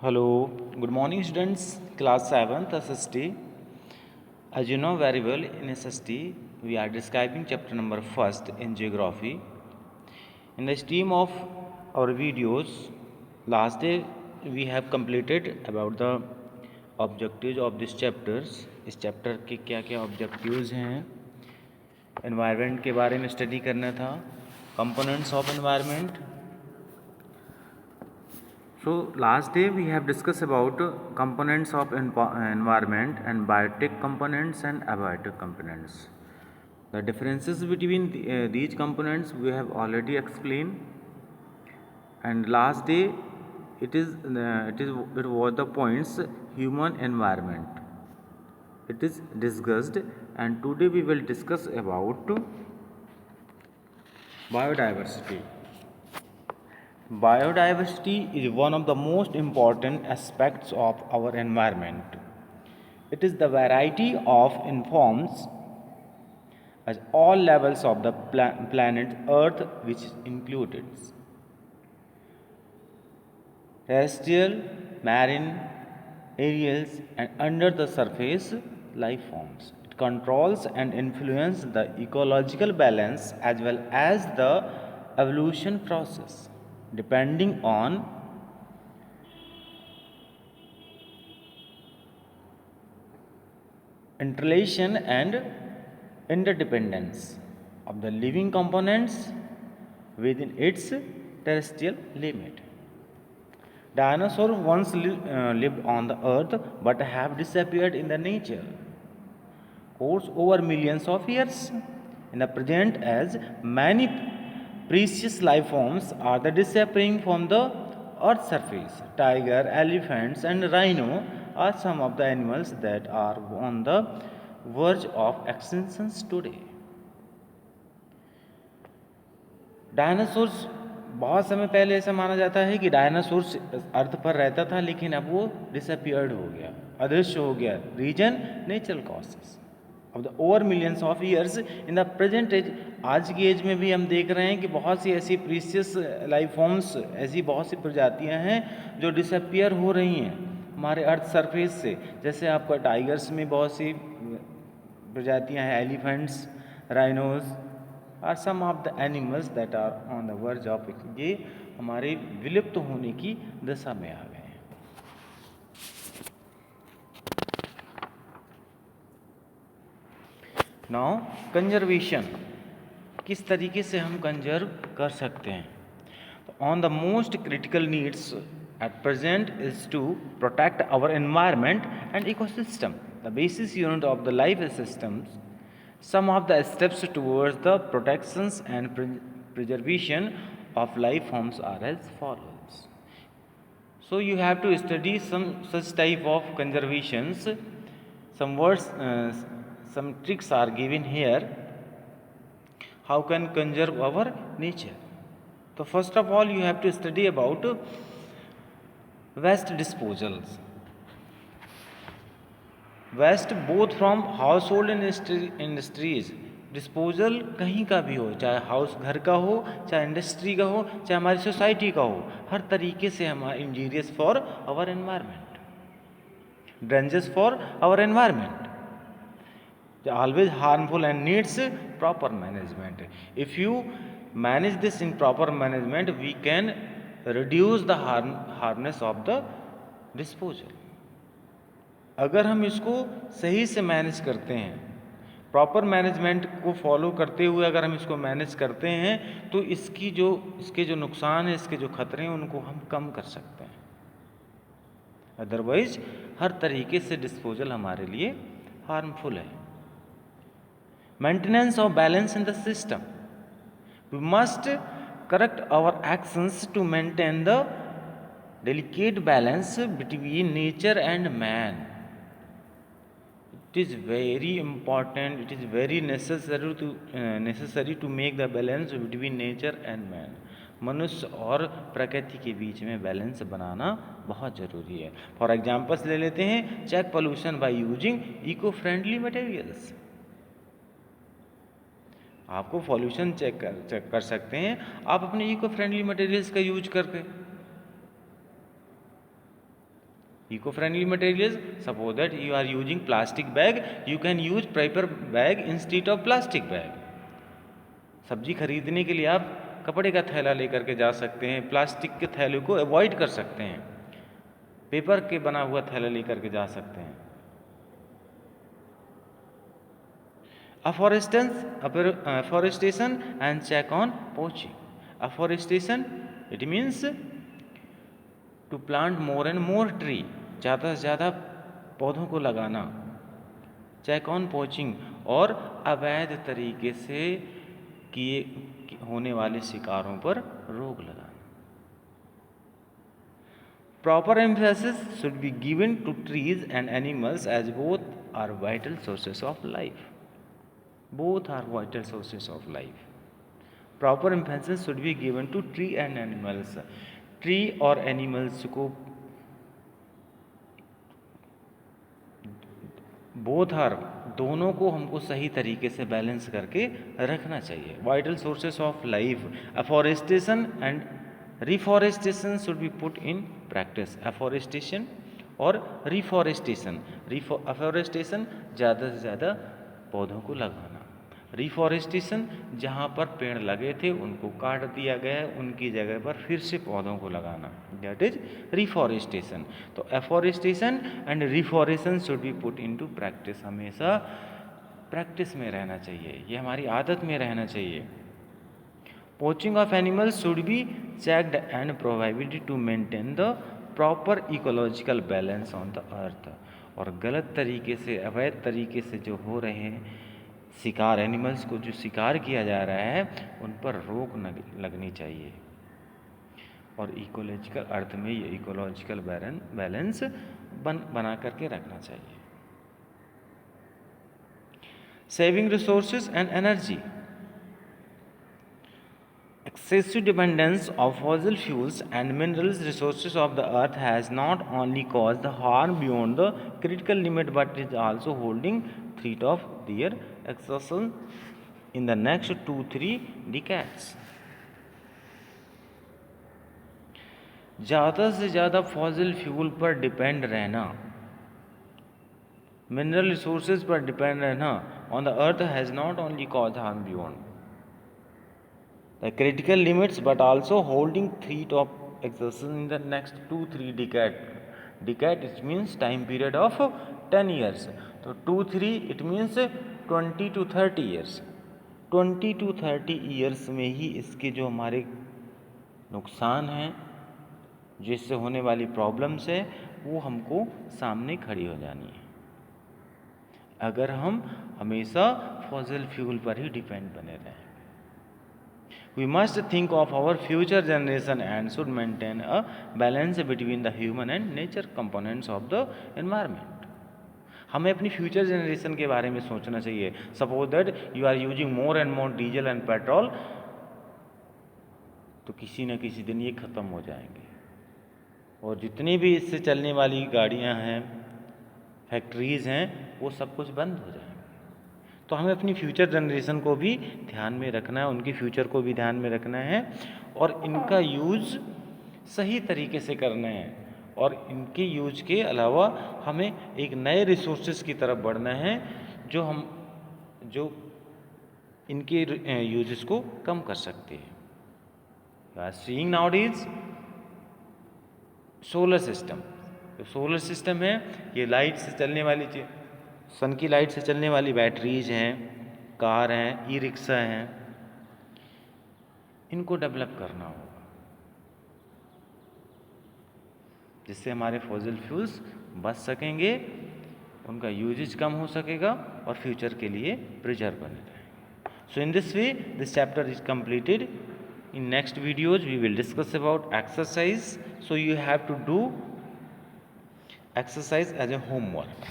Hello, good morning students, class 7th SST. As you know very well, in SST we are describing chapter number 1st in geography. In the stream of our videos, last day we have completed about the objectives of this chapters. इस chapter के क्या क्या objectives हैं, environment के बारे में study करना था, components of environment. So last day we have discussed about components of environment and biotic components and abiotic components. The differences between these components we have already explained. And last day it was the points human environment. It is discussed, and today we will discuss about biodiversity. Biodiversity is one of the most important aspects of our environment. It is the variety of informs at all levels of the planet Earth, which includes terrestrial, marine, aerial, and under the surface life forms. It controls and influences the ecological balance as well as the evolution process, depending on interrelation and interdependence of the living components within its terrestrial limit. Dinosaurs once lived on the earth but have disappeared in the nature course over millions of years. In the present, as many precious life forms are the disappearing from the earth's surface. Tiger, elephants, and rhino are some of the animals that are on the verge of extinction today. Dinosaurs बहुत समय पहले ऐसा माना जाता है कि dinosaurs अर्थ पर रहता था, लेकिन अब वो डिसअपियर्ड हो गया, अदृश्य हो गया. Reason natural causes of the over millions of years. In the present age, आज की एज में भी हम देख रहे हैं कि बहुत सी ऐसी प्रीशियस लाइफ फॉर्म्स, ऐसी बहुत सी प्रजातियां हैं जो डिसअपियर हो रही हैं हमारे अर्थ सरफेस से. जैसे आपका टाइगर्स में बहुत सी प्रजातियां हैं, elephants, rhinos are some of the animals that are on the verge of, ये हमारे विलुप्त होने की दशा में आ गए हैं. नाउ कंजर्वेशन, किस तरीके से हम कंजर्व कर सकते हैं. तो on the most critical needs at present is to protect our environment and ecosystem, the basis unit of the life systems. Some of the steps towards the protections and preservation of life forms are as follows. So you have to study some such type of conservations. Some words, some tricks are given here. How can conserve our nature? So first of all, you have to study about waste disposals. Waste both from household industries. Disposal कहीं का भी हो, चाहे house घर का हो, चाहे industry का हो, चाहे हमारी सोसाइटी का हो, हर तरीके से हमारा injurious for our environment, dangerous for our environment, always harmful and needs proper management. If you manage this in proper management, we can reduce the harmness of the disposal. अगर हम इसको सही से मैनेज करते हैं, प्रॉपर मैनेजमेंट को follow करते हुए अगर हम इसको मैनेज करते हैं, तो इसके जो नुकसान है, इसके जो खतरे हैं, उनको हम कम कर सकते हैं. अदरवाइज हर तरीके से डिस्पोजल हमारे लिए हार्मफुल है. Maintenance of balance in the system. We must correct our actions to maintain the delicate balance between nature and man. It is very important, it is very necessary to make the balance between nature and man. मनुष्य और प्रकृति के बीच में balance बनाना बहुत ज़रूरी है. For examples ले लेते हैं. Check pollution by using eco friendly materials. आपको पॉल्यूशन चेक कर सकते हैं आप अपने इको फ्रेंडली मटेरियल्स का यूज करके. Eco-friendly materials, suppose that you are using plastic bag, you can use paper bag instead of plastic bag. सब्जी खरीदने के लिए आप कपड़े का थैला लेकर के जा सकते हैं, प्लास्टिक के थैले को अवॉइड कर सकते हैं, पेपर के बना हुआ थैला लेकर के जा सकते हैं. Afforestation and check on poaching. Afforestation, it means to plant more and more tree, ज़्यादा से ज़्यादा पौधों को लगाना. चेक ऑन पोचिंग, और अवैध तरीके से किए होने वाले शिकारों पर रोक लगाना. Proper emphasis should be given to trees and animals as both are vital sources of life. Both are vital sources of life. Proper emphasis should be given to tree and animals. Tree और animals को both are, दोनों को हमको सही तरीके से balance करके रखना चाहिए. Vital sources of life. Afforestation and reforestation should be put in practice. Afforestation और रिफॉरेस्टेशन. अफॉरेस्टेशन ज़्यादा से ज़्यादा पौधों को लगाना. रिफॉरेस्टेशन जहाँ पर पेड़ लगे थे उनको काट दिया गया है, उनकी जगह पर फिर से पौधों को लगाना, दैट इज रिफॉरेस्टेशन. तो afforestation and reforestation should be put into practice. हमेशा प्रैक्टिस में रहना चाहिए, ये हमारी आदत में रहना चाहिए. Poaching of animals should be checked and prohibited to maintain the proper ecological balance on the earth. और गलत तरीके से, अवैध तरीके से जो हो रहे हैं शिकार, एनिमल्स को जो शिकार किया जा रहा है उन पर रोक लगनी चाहिए. और इकोलॉजिकल अर्थ में ये इकोलॉजिकल बैलेंस बना करके रखना चाहिए. Saving resources and energy. Excessive dependence of fossil fuels and minerals resources of the earth has not only caused the harm beyond the critical limit but is also holding threat of their exhaustion in the next 2-3 decades. ज़्यादा से ज़्यादा fossil fuel पर depend रहना, mineral resources पर depend रहना on the earth has not only cause harm beyond the critical limits but also holding threat of exhaustion in the next 2-3 decade. Decade it means time period of 10 years. So 2-3 it means 20 to 30 years. 20 to 30 years में ही इसके जो हमारे नुकसान हैं, जिससे होने वाली problems है, वो हमको सामने खड़ी हो जानी है अगर हम हमेशा फॉसिल फ्यूल पर ही डिपेंड बने रहें. We must think of our future generation and should maintain a balance between the human and nature components of the environment. हमें अपनी फ्यूचर जनरेशन के बारे में सोचना चाहिए. Suppose that you are using more and more diesel and petrol, तो किसी न किसी दिन ये ख़त्म हो जाएंगे और जितनी भी इससे चलने वाली गाड़ियां हैं, फैक्ट्रीज़ हैं, वो सब कुछ बंद हो जाएंगे. तो हमें अपनी फ्यूचर जनरेशन को भी ध्यान में रखना है, उनकी फ्यूचर को भी ध्यान में रखना है और इनका यूज़ सही तरीके से करना है. और इनके यूज के अलावा हमें एक नए रिसोर्सेज की तरफ बढ़ना है जो इनके यूजेस को कम कर सकते हैं. You are seeing nowadays solar system. जो सोलर सिस्टम है ये लाइट से चलने वाली चीज, सन की लाइट से चलने वाली बैटरीज हैं, कार हैं, ई रिक्शा हैं, इनको डेवलप करना होगा जिससे हमारे फॉसिल फ्यूल्स बच सकेंगे, उनका यूजेज कम हो सकेगा और फ्यूचर के लिए प्रिजर्व बने रहेंगे. So in this way this chapter is completed. In next videos we will discuss about exercise, so you have to do exercise as a homework.